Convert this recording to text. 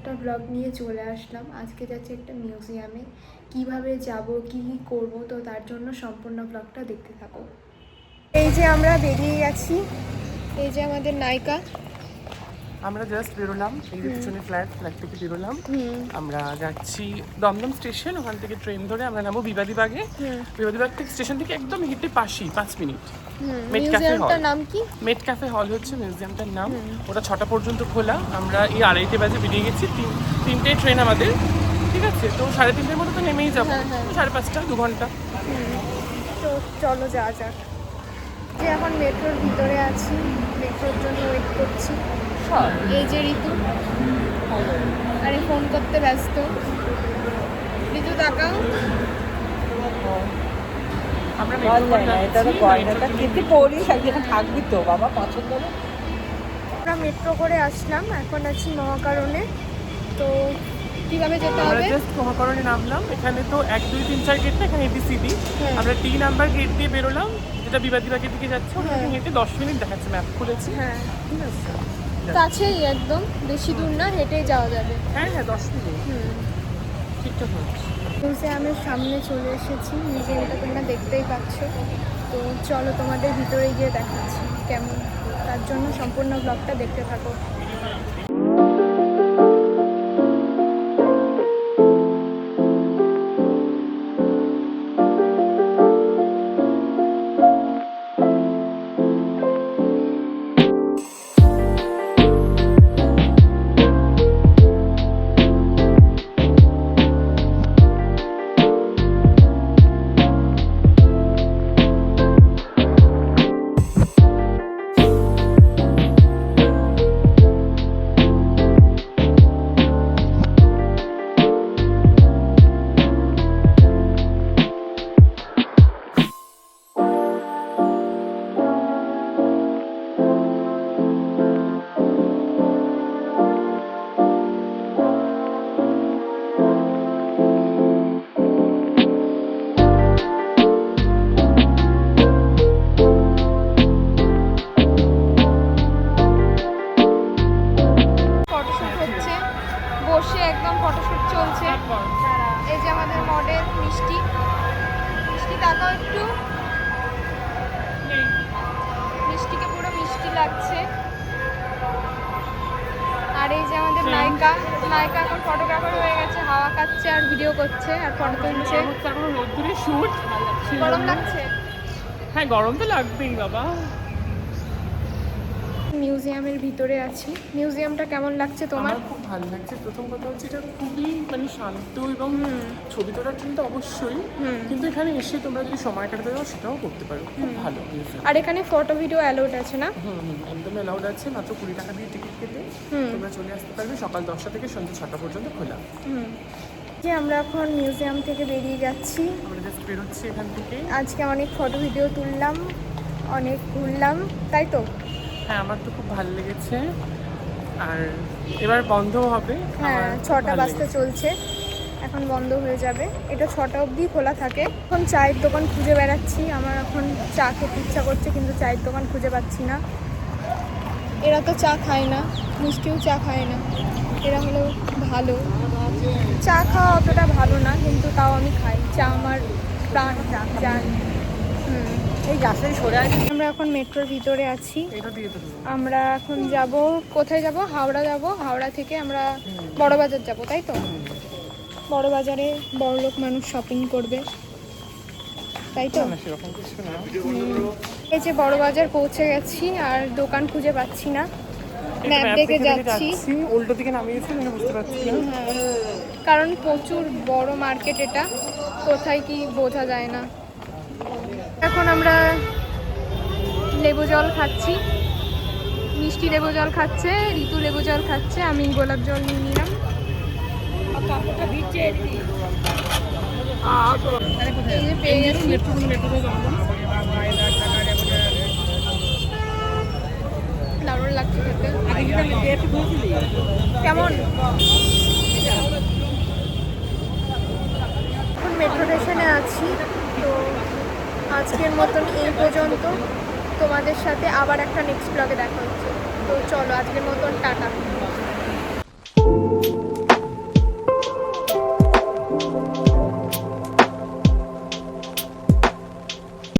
একটা ব্লগ নিয়ে চলে আসলাম। আজকে যাচ্ছি একটা মিউজিয়ামে, কিভাবে যাব, কি করব, তো তার জন্য সম্পূর্ণ ব্লগটা দেখতে থাকো। এই যে আমরা বেরিয়ে গেছি, এই যে আমাদের নায়িকা। আমরা জাস্ট বেরোলাম, এই যে পিছনে ফ্ল্যাট থেকে বেরোলাম। আমরা যাচ্ছি দমদম স্টেশন, ওখান থেকে ট্রেন ধরে আমরা নামবো বিবাদীবাগে। বিবাদীবাগ থেকে স্টেশন থেকে একদম হেঁটে পাশেই 5 মিনিট। মিউজিয়ামটার নাম কি? মেট ক্যাফে হল হচ্ছে মিউজিয়ামটার নাম। ওটা 6টা পর্যন্ত খোলা। আমরা এই 2:30 বাজে বেরিয়ে গেছি, 3টে ট্রেন আমাদের, ঠিক আছে? তো 3:30-এর মধ্যে তো নেমেই যাবো, 5:30, 2 ঘন্টা। তো চলো যাওয়া যাক। যে এখন মেট্রোর ভিতরে আছি, মেট্রোর জন্য ওয়েট করছি। এই যে ঋতু, আরে ফোন করতে ব্যস্ত। ঋতু তাকাও। আমরা মেট্রো করে আসলাম, এখন আছি মহাকারণে। তো কিভাবে যেতে আমরা হবে? জাস্ট মহাকারণে নামলাম। এখানে তো 1, 2, 3, 4 গেট না, এখানে ABCD। আমরা 3 নাম্বার গেট দিয়ে বেরোলাম, যেটা বিবাদীবাগের দিকে যাচ্ছে। ওখানে হেঁটে 10 মিনিট দেখাচ্ছে, ম্যাপ খুলেছি। হ্যাঁ, ঠিক আছে, কাছেই একদম, বেশি দূর না, হেঁটেই যাওয়া যাবে। হ্যাঁ 10 মিনিট ঠিকঠাক হচ্ছে। মিউজিয়ামের সামনে চলে এসেছি। মিউজিয়ামটা তোমরা দেখতেই পাচ্ছ। তো চলো তোমাদের ভিতরে গিয়ে দেখাচ্ছি কেমন, তার জন্য সম্পূর্ণ ব্লগটা দেখতে থাকো। বসে একদম ফটোশুট চলছে। এই যে আমাদের মডেল মিষ্টি, মিষ্টি তাকাও একটু, মিষ্টিকে পুরো মিষ্টি লাগছে। আর এই যে আমাদের নায়িকা, নায়িকা এখন ফটোগ্রাফার হয়ে গেছে, হাওয়া খাচ্ছে আর ভিডিও করছে আর ফটো তুলছে। রোদ্দুরে শুট, গরম লাগছে? হ্যাঁ গরম তো লাগবেই বাবা। মিউজিয়ামের ভিতরে আছি। মিউজিয়ামটা কেমন লাগছে তোমার? আমার খুব ভালো লাগছে। প্রথম কথা হচ্ছে এটা খুবই শান্ত এবং ছবি তোলার জন্য তো অবশ্যই, কিন্তু এখানে এসে তোমরা যদি সময় কাটাতে যাও সেটাও করতে পারো, খুব ভালো। আর এখানে ফটো ভিডিও অ্যালাউড আছে না? একদম অ্যালাউড আছে। মাত্র 20 টাকা দিয়ে টিকিট কেটে তোমরা চলে আসতে পারবে। সকাল 10টা থেকে সন্ধ্যে 6টা পর্যন্ত খোলা। যে আমরা এখন মিউজিয়াম থেকে বেরিয়ে যাচ্ছি। আমরা জাস্ট বেরোচ্ছি এখান থেকে। আজকে অনেক ফটো ভিডিও তুললাম, অনেক ঘুরলাম, তাই তো? হ্যাঁ আমার তো খুব ভালো লেগেছে। আর এবার বন্ধও হবে। হ্যাঁ 6টা বাজতে চলছে, এখন বন্ধ হয়ে যাবে। এটা 6টা অবধি খোলা থাকে। এখন চায়ের দোকান খুঁজে বেড়াচ্ছি। আমার এখন চা খেতে ইচ্ছা করছে, কিন্তু চায়ের দোকান খুঁজে পাচ্ছি না। এরা তো চা খায় না, মিষ্টিও চা খায় না। এরা হলো ভালো, চা খাওয়া অতটা ভালো না, কিন্তু তাও আমি খাই চা, আমার প্রাণ জান। এই গাছের সরে আসি। আমরা এখন মেট্রোর ভিতরে আছি। এটা দিয়ে দেবো। আমরা এখন যাব, কোথায় যাব? হাওড়া যাব। হাওড়া থেকে আমরা বড়বাজার যাব, তাই তো? বড়বাজারে বড়লোক মানুষ শপিং করবে, তাই তো? সেরকম কিছু না। এই যে বড়বাজার পৌঁছে গেছি, আর দোকান খুঁজে পাচ্ছি না। ম্যাপ দেখে যাচ্ছি, উল্টো দিকে নামিয়েছি, আমি বুঝতে পারছি না। কারণ প্রচুর বড় মার্কেট এটা, কোথায় কি বোঝা যায় না। এখন আমরা লেবু জল খাচ্ছি, মিষ্টি লেবু জল খাচ্ছে, ঋতু লেবু জল খাচ্ছে, আমি গোলাপ জল নিয়ে নিলাম। পেয়ে গেছি। দারুণ লাগছে খেতে। কেমন? এখন মেট্রো স্টেশনে আছি। তো আজকের মতন এই পর্যন্ত। তোমাদের সাথে আবার একটা নেক্সট ব্লগে দেখা হচ্ছে। তো চলো আজকের মতন টাটা।